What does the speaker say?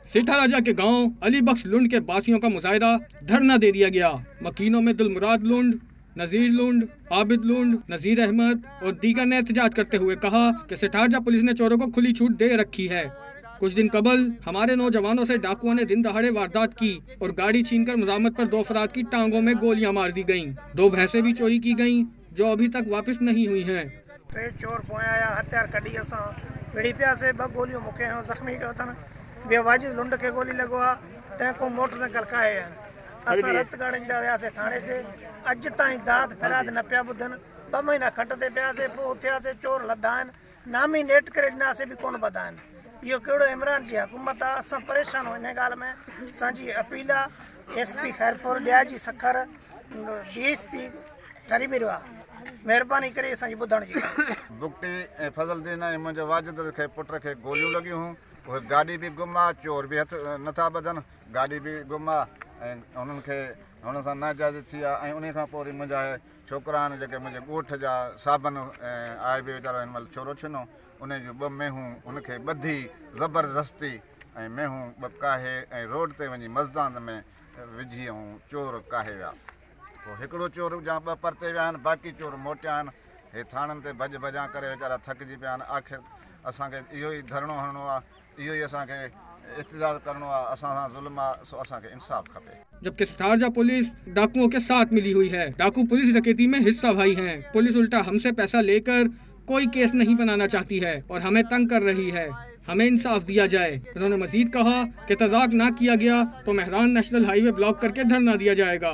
सेठा राजा के गांव अली बख्श लुंड के बासियों का मुजाहरा धरना दे दिया गया। मकीनों में दुलमुराद लुंड, नजीर लुंड, आबिद लुंड, नजीर अहमद और दीगर ने एहतजाज करते हुए कहा कि सेठारजा पुलिस ने चोरों को खुली छूट दे रखी है। कुछ दिन कबल हमारे नौजवानों से डाकुओं ने दिन दहाड़े वारदात की और गाड़ी छीनकर मजामत पर 2 अफराद की टांगों में गोलियां मार दी गईं। 2 भैंसें भी चोरी की गईं जो अभी तक वापस नहीं हुई हैं। चोर पोया हथियार कढी असां विड़ी पिया से 2 गोलियूं मूंखे ज़ख़्मी कयो अथनि। ॿियो वाजिद लुंड खे गोली लॻो आहे, तंहिंखां मोटरसाइकिल खाए आहिनि। असां रत ॻाड़ींदा वियासीं थाणे ते, अॼु ताईं दाद फ़रियाद न पिया ॿुधनि। 2 महीना खट ते पियासीं, पोइ उथियासीं, चोर लधा आहिनि, नामी नेट करे ॾिनासीं बि कोन ॿधा आहिनि। इहो कहिड़ो इमरान जी हुकूमत आहे। असां परेशान आहियूं हिन ॻाल्हि में। असांजी अपील आहे SP खैरपुर ॾियाजी सखर DSP ठरी मिरियो आहे, महिरबानी करे असांजी ॿुधण जी। बुकटी ऐं फज़लुद्दीन ऐं मुंहिंजे वाजिद खे पुट खे गोलियूं लॻियूं हुयूं। उहे गाॾी बि गुम आहे, चोर बि हथ नथा ॿधनि, गाॾी बि गुम आहे ऐं हुननि खे हुन सां नाजाइज़ थी आहे। ऐं उन खां पोइ वरी मुंहिंजा छोकिरा आहिनि जेके मुंहिंजे ॻोठ जा साबन आहे बि वीचारो हिन महिल छोरो छिनो, उन जूं 2 मेहूं उनखे ॿधी ज़बरदस्ती ऐं मेहूं 2 काहे ऐं रोड ते वञी मस्दान में विझी ऐं चोर काहे विया। पोइ हिकिड़ो चोर जा 2 परते विया आहिनि, बाक़ी चोर मोटिया आहिनि। हे थाणनि ते भॼ भॼा करे वीचारा थकिजी पिया आहिनि। आख़िर असांखे इहो ई धरणो हणिणो आहे, इहो ई असांखे एहतजाज करिणो आहे। असां सां ज़ुल्म आहे, सो असांखे इंसाफ़ खपे। जबकि सेठारजा पुलिस डाकुओं के साथ मिली हुई है। डाकू पुलिस डकैती में हिस्सा भाई हैं। पुलिस उल्टा हमसे पैसा लेकर कोई केस नहीं बनाना चाहती है और हमें तंग कर रही है। हमें इंसाफ दिया जाए। उन्होंने मजीद कहा कि तजाक ना किया गया तो मेहरान नेशनल हाईवे ब्लॉक करके धरना दिया जाएगा।